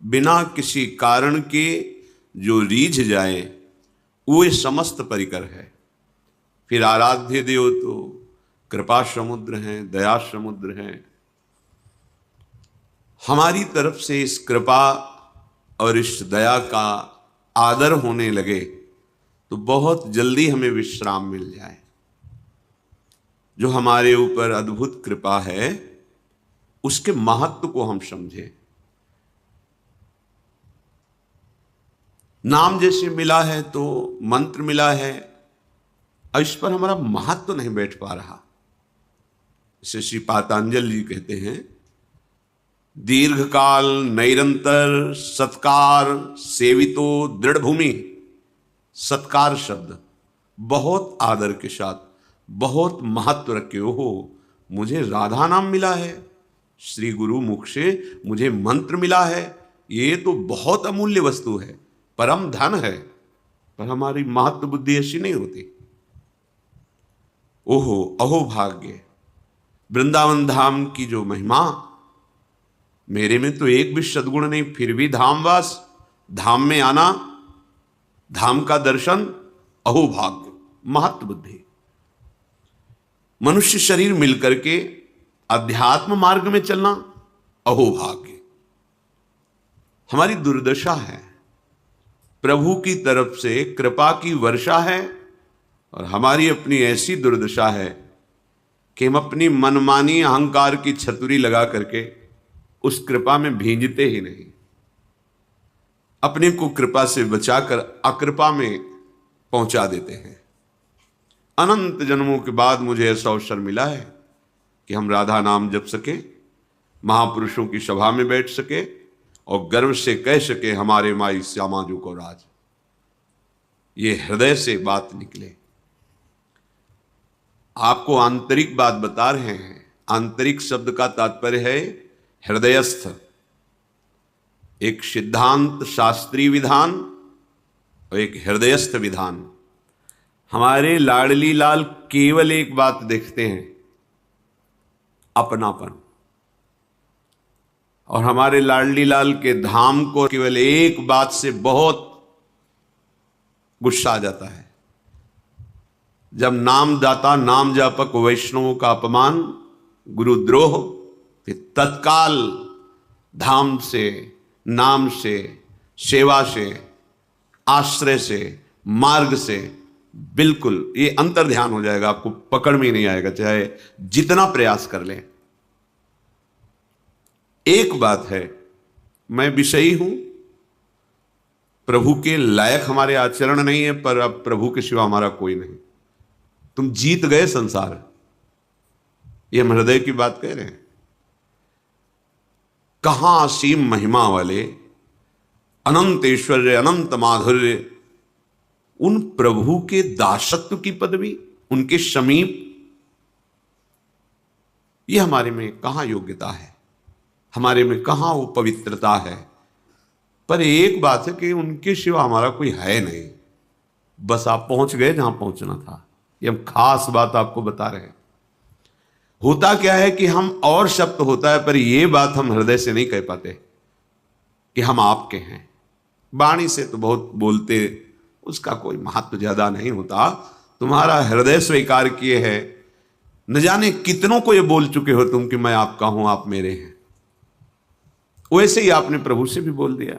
बिना किसी कारण के जो रीझ जाए वो ये समस्त परिकर है। फिर आराध्य देव तो कृपा समुद्र हैं, दया समुद्र हैं। हमारी तरफ से इस कृपा और इस दया का आदर होने लगे तो बहुत जल्दी हमें विश्राम मिल जाए। जो हमारे ऊपर अद्भुत कृपा है उसके महत्व को हम समझें। नाम जैसे मिला है तो मंत्र मिला है और इस पर हमारा महत्व नहीं बैठ पा रहा। इसे श्री पातंजलि जी कहते हैं, दीर्घकाल निरंतर सत्कार सेवितो दृढ़ भूमि। सत्कार शब्द बहुत आदर के साथ बहुत महत्व रखे हो। मुझे राधा नाम मिला है, श्री गुरु मुख से मुझे मंत्र मिला है, ये तो बहुत अमूल्य वस्तु है, परम धन है। पर हमारी महत्व बुद्धि ऐसी नहीं होती। ओहो अहो भाग्य, वृंदावन धाम की जो महिमा, मेरे में तो एक भी सद्गुण नहीं, फिर भी धामवास, धाम में आना, धाम का दर्शन, अहो भाग्य, महत्व बुद्धि। मनुष्य शरीर मिलकर के अध्यात्म मार्ग में चलना, अहो भाग्य। हमारी दुर्दशा है, प्रभु की तरफ से कृपा की वर्षा है और हमारी अपनी ऐसी दुर्दशा है कि हम अपनी मनमानी अहंकार की छतुरी लगा करके उस कृपा में भींजते ही नहीं। अपने को कृपा से बचाकर अकृपा में पहुंचा देते हैं। अनंत जन्मों के बाद मुझे ऐसा अवसर मिला है कि हम राधा नाम जप सके, महापुरुषों की सभा में बैठ सके और गर्व से कह सके हमारे माई श्यामा जी को राज। ये हृदय से बात निकले। आपको आंतरिक बात बता रहे हैं। आंतरिक शब्द का तात्पर्य है हृदयस्थ। एक सिद्धांत शास्त्रीय विधान और एक हृदयस्थ विधान। हमारे लाडली लाल केवल एक बात देखते हैं, अपनापन। और हमारे लाडली लाल के धाम को केवल एक बात से बहुत गुस्सा आ जाता है, जब नामदाता नाम जापक वैष्णवों का अपमान, गुरुद्रोह, फिर तत्काल धाम से, नाम से, सेवा से, आश्रय से, मार्ग से बिल्कुल ये अंतर ध्यान हो जाएगा। आपको पकड़ में नहीं आएगा, चाहे जितना प्रयास कर लें। एक बात है, मैं विषयी हूं, प्रभु के लायक हमारे आचरण नहीं है, पर अब प्रभु के सिवा हमारा कोई नहीं। तुम जीत गए संसार, ये हम हृदय की बात कह रहे हैं। कहां असीम महिमा वाले, अनंत ऐश्वर्य, अनंत माधुर्य, उन प्रभु के दासत्व की पदवी, उनके समीप, ये हमारे में कहां योग्यता है, हमारे में कहां वो पवित्रता है। पर एक बात है कि उनके सिवा हमारा कोई है नहीं। बस आप पहुंच गए जहां पहुंचना था। ये हम खास बात आपको बता रहे हैं। होता क्या है कि हम और शब्द होता है, पर ये बात हम हृदय से नहीं कह पाते कि हम आपके हैं। वाणी से तो बहुत बोलते, उसका कोई महत्व ज्यादा नहीं होता। तुम्हारा हृदय स्वीकार किए है, न जाने कितनों को ये बोल चुके हो तुम कि मैं आपका हूं, आप मेरे हैं। वैसे ही आपने प्रभु से भी बोल दिया।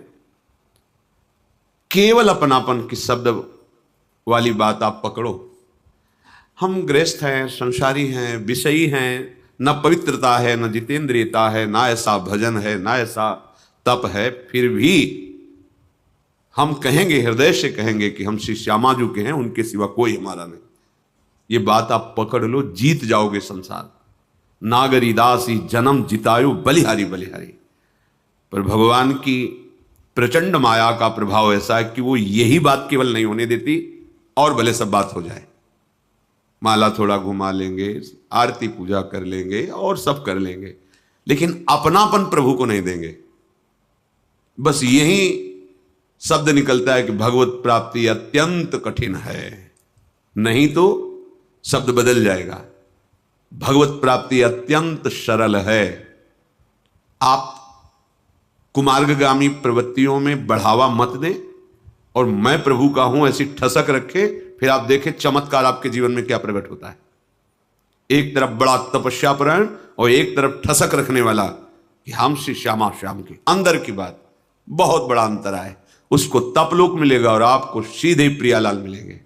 केवल अपनापन की शब्द वाली बात आप पकड़ो। हम गृहस्थ हैं, संसारी हैं, विषयी हैं, न पवित्रता है, न जितेंद्रियता है, ना ऐसा भजन है, ना ऐसा तप है, फिर भी हम कहेंगे, हृदय से कहेंगे कि हम श्री श्यामा जी के हैं, उनके सिवा कोई हमारा नहीं। ये बात आप पकड़ लो, जीत जाओगे संसार। नागरी दासी जन्म जितायु बलिहारी बलिहारी। पर भगवान की प्रचंड माया का प्रभाव ऐसा है कि वो यही बात केवल नहीं होने देती, और भले सब बात हो जाए। माला थोड़ा घुमा लेंगे, आरती पूजा कर लेंगे और सब कर लेंगे, लेकिन अपनापन प्रभु को नहीं देंगे। बस यही शब्द निकलता है कि भगवत प्राप्ति अत्यंत कठिन है, नहीं तो शब्द बदल जाएगा। भगवत प्राप्ति अत्यंत सरल है। आप कुमार्गगामी प्रवृत्तियों में बढ़ावा मत दें और मैं प्रभु का हूं ऐसी ठसक रखे, फिर आप देखें चमत्कार आपके जीवन में क्या प्रकट होता है। एक तरफ बड़ा तपस्यापरायण और एक तरफ ठसक रखने वाला कि हम श्री श्यामा श्याम की, अंदर की बात, बहुत बड़ा अंतर है। उसको तपलोक मिलेगा और आपको सीधे प्रियालाल मिलेंगे।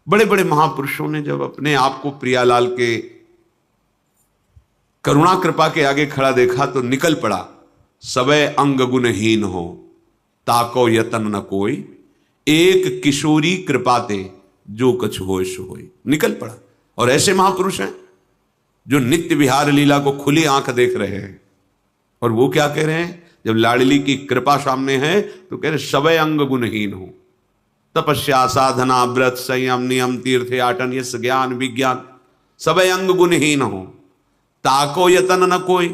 बड़े बड़े महापुरुषों ने जब अपने आप को प्रियालाल के करुणा कृपा के आगे खड़ा देखा तो निकल पड़ा, सबे अंग गुणहीन हो ताको यतन न कोई, एक किशोरी कृपाते जो कछ होय सो होय। निकल पड़ा। और ऐसे महापुरुष हैं जो नित्य विहार लीला को खुली आंख देख रहे हैं। और वो क्या कह रहे हैं, जब लाडली की कृपा सामने है तो कह रहे सबे अंग गुणहीन हो, तपस्या साधना व्रत संयम नियम तीर्थ आटन यश ज्ञान विज्ञान सबे अंग गुणहीन हो ताको यतन न कोई।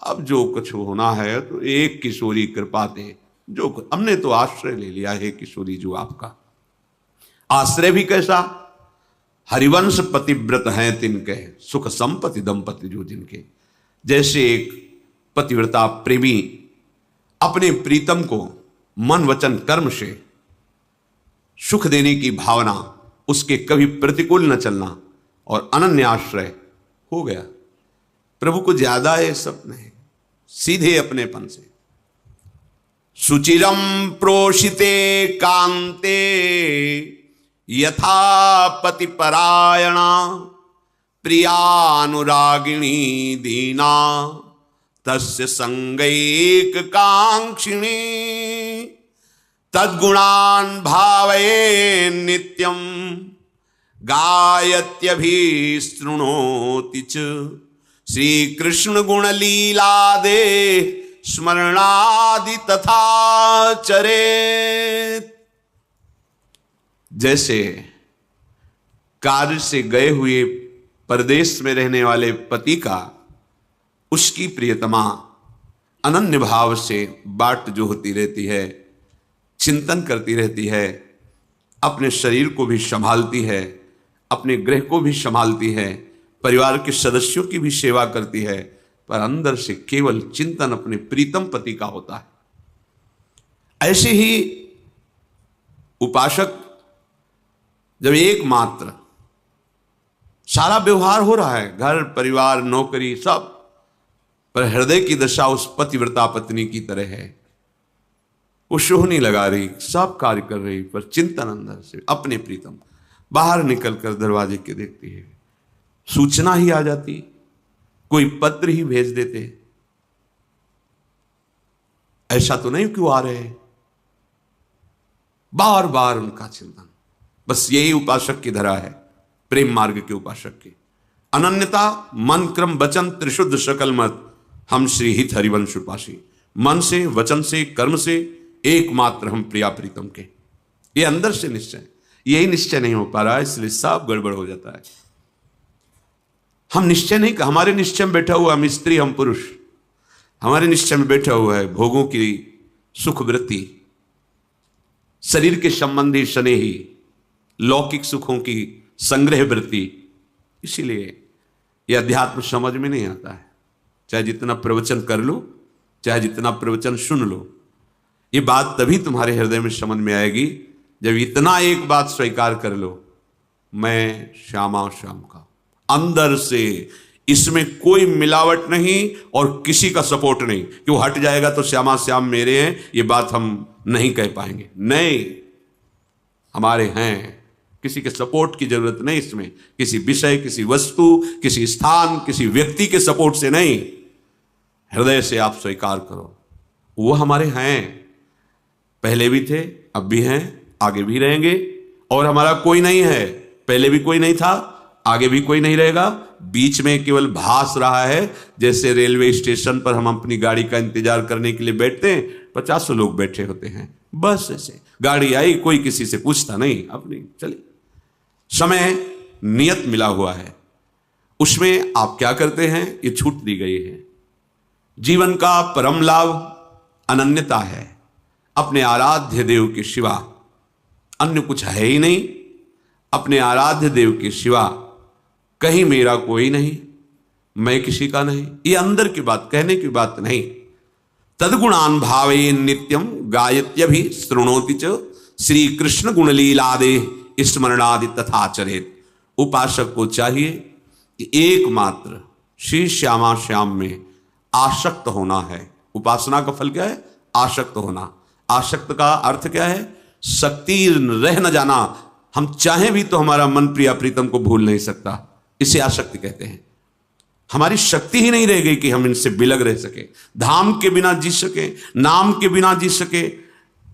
अब जो कुछ होना है तो एक किशोरी कृपा दे, जो हमने तो आश्रय ले लिया है किशोरी जो आपका। आश्रय भी कैसा, हरिवंश पतिव्रत हैं तिनके, सुख संपत्ति दंपति जो जिनके। जैसे एक पतिव्रता प्रेमी अपने प्रीतम को मन वचन कर्म से सुख देने की भावना, उसके कभी प्रतिकूल न चलना और अनन्य आश्रय हो गया। प्रभु को ज्यादा ये सब नहीं, सीधे अपनेपन से। सुचिरम प्रोषिते कांते यथा पति परायणा, प्रियानुरागिणी दीना तस्य संगैक कांक्षिणी, तद्गुणान् भावये नित्यम गायत्यभिशृणोति च, श्री कृष्ण गुण लीला दे स्मरणादि तथा चरेत। जैसे कार्य से गए हुए परदेश में रहने वाले पति का उसकी प्रियतमा अनन्य भाव से बाट जो होती रहती है, चिंतन करती रहती है, अपने शरीर को भी संभालती है, अपने गृह को भी संभालती है, परिवार के सदस्यों की भी सेवा करती है, पर अंदर से केवल चिंतन अपने प्रीतम पति का होता है। ऐसे ही उपासक जब एकमात्र सारा व्यवहार हो रहा है, घर परिवार नौकरी सब, पर हृदय की दशा उस पतिव्रता पत्नी की तरह है। वो शोह नहीं लगा रही, सब कार्य कर रही, पर चिंतन अंदर से अपने प्रीतम। बाहर निकलकर दरवाजे के देखती है, सूचना ही आ जाती, कोई पत्र ही भेज देते, ऐसा तो नहीं क्यों आ रहे, बार बार उनका चिंतन। बस यही उपासक की धरा है, प्रेम मार्ग के उपासक की अनन्यता। मन क्रम वचन त्रिशुद्ध सकल मत, हम श्री हित हरिवंश उपासी। मन से वचन से कर्म से एकमात्र हम प्रिया प्रीतम के, ये अंदर से निश्चय, यही निश्चय नहीं हो पा रहा है, इसलिए सब गड़बड़ हो जाता है। हम निश्चय नहीं, हमारे निश्चय में बैठा हुआ हम स्त्री हम पुरुष, हमारे निश्चय में बैठा हुआ है भोगों की सुख वृत्ति, शरीर के संबंधी स्नेही, लौकिक सुखों की संग्रह वृत्ति। इसीलिए यह अध्यात्म समझ में नहीं आता है। चाहे जितना प्रवचन कर लो, चाहे जितना प्रवचन सुन लो, ये बात तभी तुम्हारे हृदय में समझ में आएगी जब इतना एक बात स्वीकार कर लो, मैं श्यामा श्याम का, अंदर से। इसमें कोई मिलावट नहीं और किसी का सपोर्ट नहीं कि वो हट जाएगा तो श्यामा श्याम मेरे हैं, ये बात हम नहीं कह पाएंगे। नहीं, हमारे हैं, किसी के सपोर्ट की जरूरत नहीं इसमें, किसी विषय, किसी वस्तु, किसी स्थान, किसी व्यक्ति के सपोर्ट से नहीं, हृदय से आप स्वीकार करो वो हमारे हैं, पहले भी थे, अब भी हैं, आगे भी रहेंगे। और हमारा कोई नहीं है, पहले भी कोई नहीं था, आगे भी कोई नहीं रहेगा, बीच में केवल भास रहा है। जैसे रेलवे स्टेशन पर हम अपनी गाड़ी का इंतजार करने के लिए बैठते हैं, 50 लोग बैठे होते हैं, बस ऐसे गाड़ी आई, कोई किसी से पूछता नहीं, अपनी चली। समय नियत मिला हुआ है, उसमें आप क्या करते हैं ये छूट दी गई है। जीवन का परम लाभ अनन्यता है, अपने आराध्य देव के सिवा अन्य कुछ है ही नहीं। अपने आराध्य देव के सिवा कहीं मेरा कोई नहीं, मैं किसी का नहीं, ये अंदर की बात, कहने की बात नहीं। तदगुणान भावे नित्यम गायत्यभि शृणोति च श्री कृष्ण गुण लीलादे स्मरणादि तथा चरेत। उपासक को चाहिए कि एकमात्र श्री श्यामा श्याम में आसक्त होना है। उपासना का फल क्या है? आसक्त होना। आसक्त का अर्थ क्या है? शक्ति रह न जाना। हम चाहें भी तो हमारा मन प्रिया प्रीतम को भूल नहीं सकता, इसे आसक्ति कहते हैं। हमारी शक्ति ही नहीं रह गई कि हम इनसे बिलग रह सके, धाम के बिना जी सके, नाम के बिना जी सके,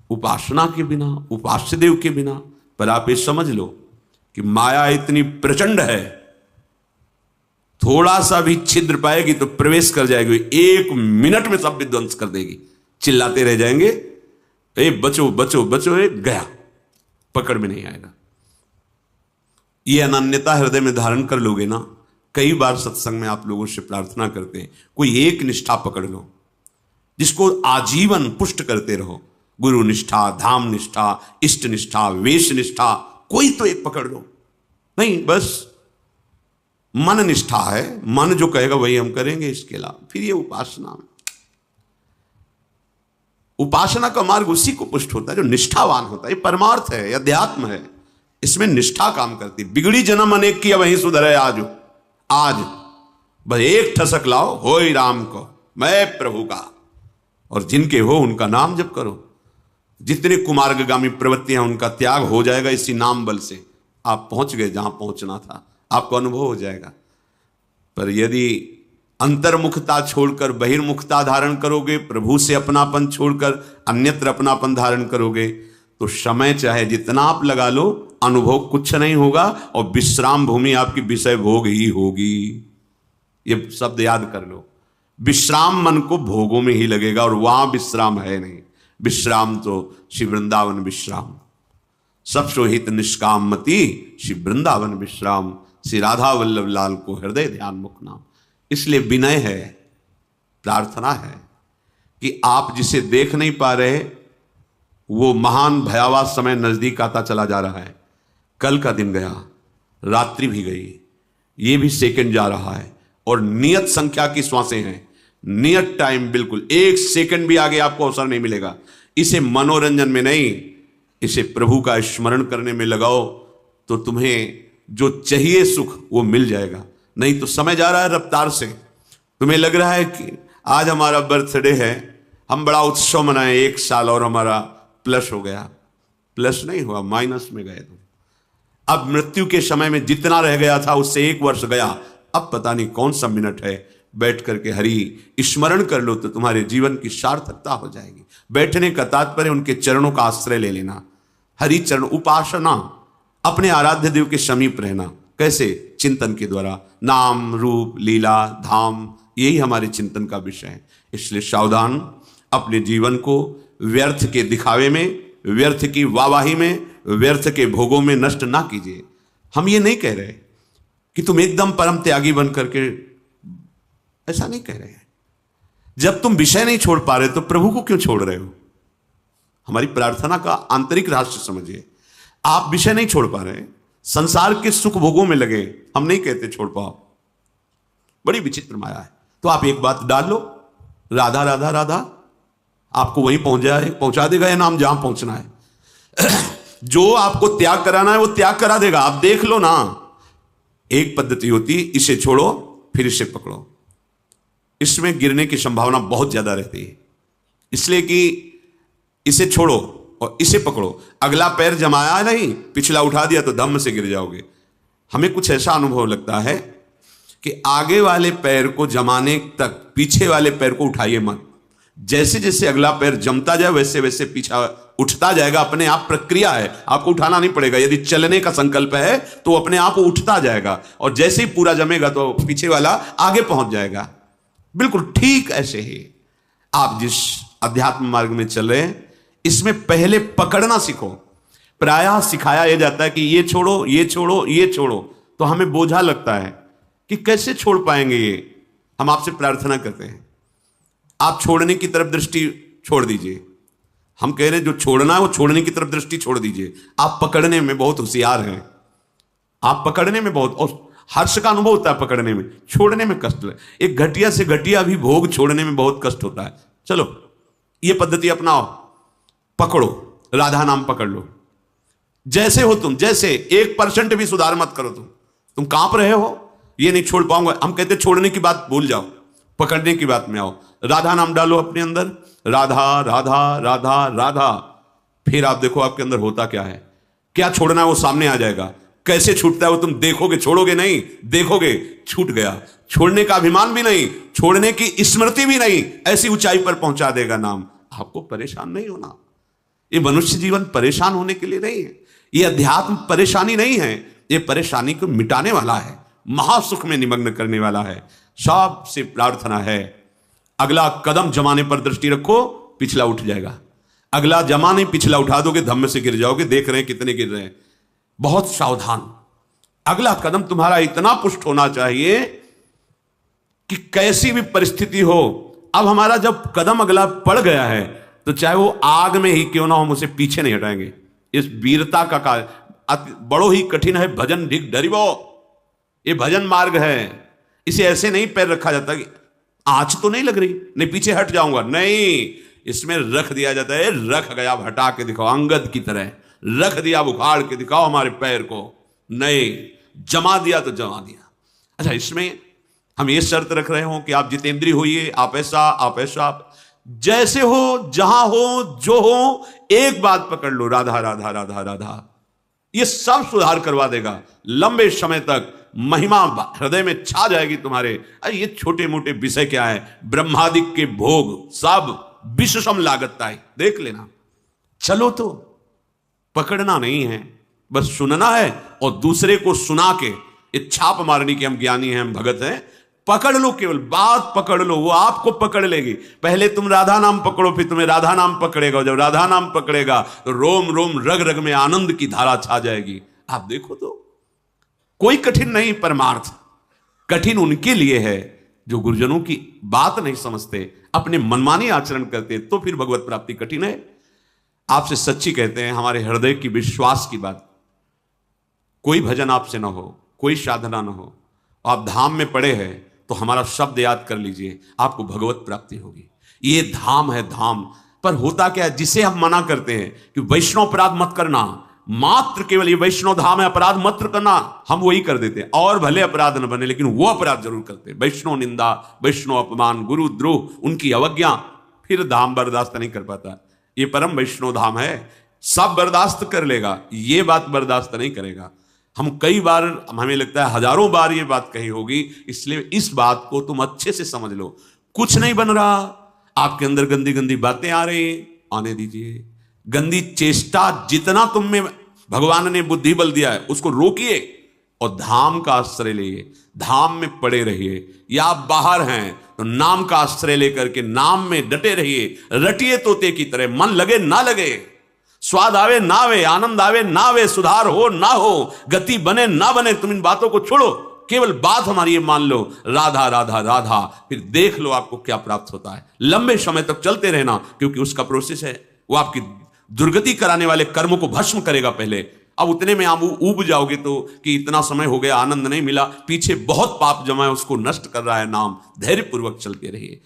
उपासना के बिना, उपास्य देव के बिना। पर आप ये समझ लो कि माया इतनी प्रचंड है, थोड़ा सा भी छिद्र पाएगी तो प्रवेश कर जाएगी, एक मिनट में सब विध्वंस कर देगी। चिल्लाते रह जाएंगे, ए बचो बचो बचो, ए गया, पकड़ में नहीं आएगा। ये अनन्यता हृदय में धारण कर लोगे ना। कई बार सत्संग में आप लोगों से प्रार्थना करते हैं, कोई एक निष्ठा पकड़ लो जिसको आजीवन पुष्ट करते रहो। गुरु निष्ठा, धाम निष्ठा, इष्ट निष्ठा, वेश निष्ठा, कोई तो एक पकड़ लो। नहीं, बस मन निष्ठा है, मन जो कहेगा वही हम करेंगे, इसके अलावा फिर ये उपासना में, उपासना का मार्ग उसी को पुष्ट होता है जो निष्ठावान होता है। ये परमार्थ है, अध्यात्म है, इसमें निष्ठा काम करती। बिगड़ी जन्म अनेक की वहीं सुधरे आज। आज बस एक ठसक लाओ, होय राम को, मैं प्रभु का, और जिनके हो उनका नाम जप करो। जितने कुमार्गगामी प्रवृत्तियां उनका त्याग हो जाएगा इसी नाम बल से। आप पहुंच गए जहां पहुंचना था, आपको अनुभव हो जाएगा। पर यदि अंतर्मुखता छोड़कर बहिर्मुखता धारण करोगे, प्रभु से अपनापन छोड़कर अन्यत्र अपनापन धारण करोगे, तो समय चाहे जितना आप लगा लो, अनुभव कुछ नहीं होगा, और विश्राम भूमि आपकी विषय भोग ही होगी। ये शब्द याद कर लो। विश्राम मन को भोगों में ही लगेगा, और वहां विश्राम है नहीं। विश्राम तो श्री वृंदावन विश्राम, सब सोहित निष्काम मति श्री वृंदावन विश्राम। श्री राधा वल्लभ लाल को हृदय ध्यान मुख नाम। इसलिए विनय है, प्रार्थना है कि आप जिसे देख नहीं पा रहे, वो महान भयावह समय नजदीक आता चला जा रहा है। कल का दिन गया, रात्रि भी गई, ये भी सेकंड जा रहा है, और नियत संख्या की श्वासें हैं, नियत टाइम। बिल्कुल एक सेकंड भी आगे आपको अवसर नहीं मिलेगा। इसे मनोरंजन में नहीं, इसे प्रभु का स्मरण करने में लगाओ, तो तुम्हें जो चाहिए सुख वो मिल जाएगा। नहीं तो समय जा रहा है रफ्तार से। तुम्हें लग रहा है कि आज हमारा बर्थडे है, हम बड़ा उत्सव मनाएं, 1 साल और हमारा प्लस हो गया। प्लस नहीं हुआ, माइनस में गए तुम। अब मृत्यु के समय में जितना रह गया था उससे 1 वर्ष गया, अब पता नहीं कौन सा मिनट है। बैठ करके हरि स्मरण कर लो तो तुम्हारे जीवन की सार्थकता हो जाएगी। बैठने का तात्पर्य उनके चरणों का आश्रय ले लेना। हरि चरण, उपासना, अपने आराध्य देव के समीप रहना। कैसे? चिंतन के द्वारा। नाम, रूप, लीला, धाम, यही हमारे चिंतन का विषय है। इसलिए सावधान, अपने जीवन को व्यर्थ के दिखावे में, व्यर्थ की वाहवाही में, व्यर्थ के भोगों में नष्ट ना कीजिए। हम ये नहीं कह रहे कि तुम एकदम परम त्यागी बन करके, ऐसा नहीं कह रहे हैं। जब तुम विषय नहीं छोड़ पा रहे तो प्रभु को क्यों छोड़ रहे हो? हमारी प्रार्थना का आंतरिक रहस्य समझिए। आप विषय नहीं छोड़ पा रहे, संसार के सुख भोगों में लगे, हम नहीं कहते छोड़ पाओ, बड़ी विचित्र माया है। तो आप एक बात डाल लो, राधा राधा राधा, आपको वहीं पहुंचा देगा, या नाम जहां पहुंचना है। जो आपको त्याग कराना है वो त्याग करा देगा। आप देख लो ना। एक पद्धति होती है, इसे छोड़ो फिर इसे पकड़ो। इसमें गिरने की संभावना बहुत ज्यादा रहती है, इसलिए कि इसे छोड़ो और इसे पकड़ो। अगला पैर जमाया नहीं, पिछला उठा दिया तो धम्म से गिर जाओगे। हमें कुछ ऐसा अनुभव लगता है कि आगे वाले पैर को जमाने तक पीछे वाले पैर को उठाइए मत। जैसे जैसे अगला पैर जमता जाए वैसे वैसे पीछा उठता जाएगा। अपने आप प्रक्रिया है, आपको उठाना नहीं पड़ेगा। यदि चलने का संकल्प है तो अपने आप उठता जाएगा, और जैसे ही पूरा जमेगा तो पीछे वाला आगे पहुंच जाएगा। बिल्कुल ठीक ऐसे ही आप जिस अध्यात्म मार्ग में चल रहे हैं, इसमें पहले पकड़ना सीखो। प्रायः सिखाया यह जाता है कि ये छोड़ो, ये छोड़ो, ये छोड़ो, तो हमें बोझा लगता है कि कैसे छोड़ पाएंगे ये। हम आपसे प्रार्थना करते हैं, आप छोड़ने की तरफ दृष्टि छोड़ दीजिए। हम कह रहे हैं जो छोड़ना है वो छोड़ने की तरफ दृष्टि छोड़ दीजिए। आप पकड़ने में बहुत होशियार हैं, आप पकड़ने में बहुत, और हर्ष का अनुभव होता है पकड़ने में, छोड़ने में कष्ट है। एक घटिया से घटिया भी भोग छोड़ने में बहुत कष्ट होता है। चलो ये पद्धति अपनाओ, पकड़ो, राधा नाम पकड़ लो। जैसे हो तुम, जैसे 1% भी सुधार मत करो, तुम कांप रहे हो, ये नहीं छोड़ पाऊंगा। हम कहते छोड़ने की बात भूल जाओ, पकड़ने की बात में आओ। राधा नाम डालो अपने अंदर, राधा राधा राधा राधा। फिर आप देखो आपके अंदर होता क्या है, क्या छोड़ना है वो सामने आ जाएगा। कैसे छूटता है वो तुम देखोगे, छोड़ोगे नहीं, देखोगे छूट गया। छोड़ने का अभिमान भी नहीं, छोड़ने की स्मृति भी नहीं, ऐसी ऊंचाई पर पहुंचा देगा नाम। आपको परेशान नहीं होना। ये मनुष्य जीवन परेशान होने के लिए नहीं है, ये अध्यात्म परेशानी नहीं है, ये परेशानी को मिटाने वाला है, महासुख में निमग्न करने वाला है। सबसे प्रार्थना है अगला कदम जमाने पर दृष्टि रखो, पिछला उठ जाएगा। अगला जमाने पिछला उठा दोगे, धम्म से गिर जाओगे। देख रहे हैं कितने गिर रहे हैं, बहुत सावधान। अगला कदम तुम्हारा इतना पुष्ट होना चाहिए कि कैसी भी परिस्थिति हो, अब हमारा जब कदम अगला पड़ गया है तो चाहे वो आग में ही क्यों ना हो, हम उसे पीछे नहीं हटाएंगे। इस वीरता का कार्य बड़ो ही कठिन है। भजन ढिक डरिबो, ये भजन मार्ग है। इसे ऐसे नहीं पैर रखा जाता कि आंच तो नहीं लग रही, नहीं पीछे हट जाऊंगा, नहीं, इसमें रख दिया जाता है। रख गया, हटा के दिखाओ, अंगद की तरह रख दिया, उखाड़ के दिखाओ हमारे पैर को। नहीं, जमा दिया तो जमा दिया। अच्छा, इसमें हम ये शर्त रख रहे हो कि आप जितेंद्रिय होइए, आप ऐसा, आप ऐसा, जैसे हो, जहां हो, जो हो, एक बात पकड़ लो, राधा राधा राधा राधा। ये सब सुधार करवा देगा। लंबे समय तक महिमा हृदय में छा जाएगी तुम्हारे। अरे ये छोटे मोटे विषय क्या है, ब्रह्मादिक के भोग सब विषम लागत है, देख लेना। चलो तो पकड़ना नहीं है, बस सुनना है और दूसरे को सुना के ये छाप मारने की हम ज्ञानी हैं, हम भगत हैं। पकड़ लो, केवल बात पकड़ लो, वो आपको पकड़ लेगी। पहले तुम राधा नाम पकड़ो, फिर तुम्हें राधा नाम पकड़ेगा। जब राधा नाम पकड़ेगा तो रोम रोम रग रग में आनंद की धारा छा जाएगी। आप देखो तो कोई कठिन नहीं परमार्थ। कठिन उनके लिए है जो गुरुजनों की बात नहीं समझते, अपने मनमानी आचरण करते, तो फिर भगवत प्राप्ति कठिन है। आपसे सच्ची कहते हैं, हमारे हृदय की विश्वास की बात, कोई भजन आपसे ना हो, कोई साधना ना हो, आप धाम में पड़े हैं तो हमारा शब्द याद कर लीजिए, आपको भगवत प्राप्ति होगी। ये धाम है, धाम। पर होता क्या है, जिसे हम मना करते हैं कि वैष्णव अपराध मत करना, मात्र केवल ये वैष्णव धाम है, अपराध मत करना, हम वही कर देते हैं। और भले अपराध न बने, लेकिन वो अपराध जरूर करते हैं। वैष्णव निंदा, वैष्णव अपमान, गुरु द्रोह, उनकी अवज्ञा, फिर धाम बर्दाश्त नहीं कर पाता। ये परम वैष्णव धाम है, सब बर्दाश्त कर लेगा, ये बात बर्दाश्त नहीं करेगा। हम कई बार, हमें लगता है हजारों बार ये बात कही होगी, इसलिए इस बात को तुम अच्छे से समझ लो। कुछ नहीं बन रहा, आपके अंदर गंदी गंदी बातें आ रही, आने दीजिए। गंदी चेष्टा जितना तुम में भगवान ने बुद्धि बल दिया है उसको रोकिए और धाम का आश्रय लीजिए, धाम में पड़े रहिए। या आप बाहर हैं तो नाम का आश्रय लेकर के नाम में डटे रहिए, रटिए तोते की तरह। मन लगे ना लगे, स्वाद आवे ना आवे, आनंद आवे ना आवे, सुधार हो ना हो, गति बने ना बने, तुम इन बातों को छोड़ो। केवल बात हमारी ये मान लो, राधा राधा राधा, फिर देख लो आपको क्या प्राप्त होता है। लंबे समय तक चलते रहना, क्योंकि उसका प्रोसेस है, वो आपकी दुर्गति कराने वाले कर्मों को भस्म करेगा पहले। अब उतने में आप ऊब जाओगे तो कि इतना समय हो गया, आनंद नहीं मिला, पीछे बहुत पाप जमा है, उसको नष्ट कर रहा है नाम। धैर्यपूर्वक चलते रहिए।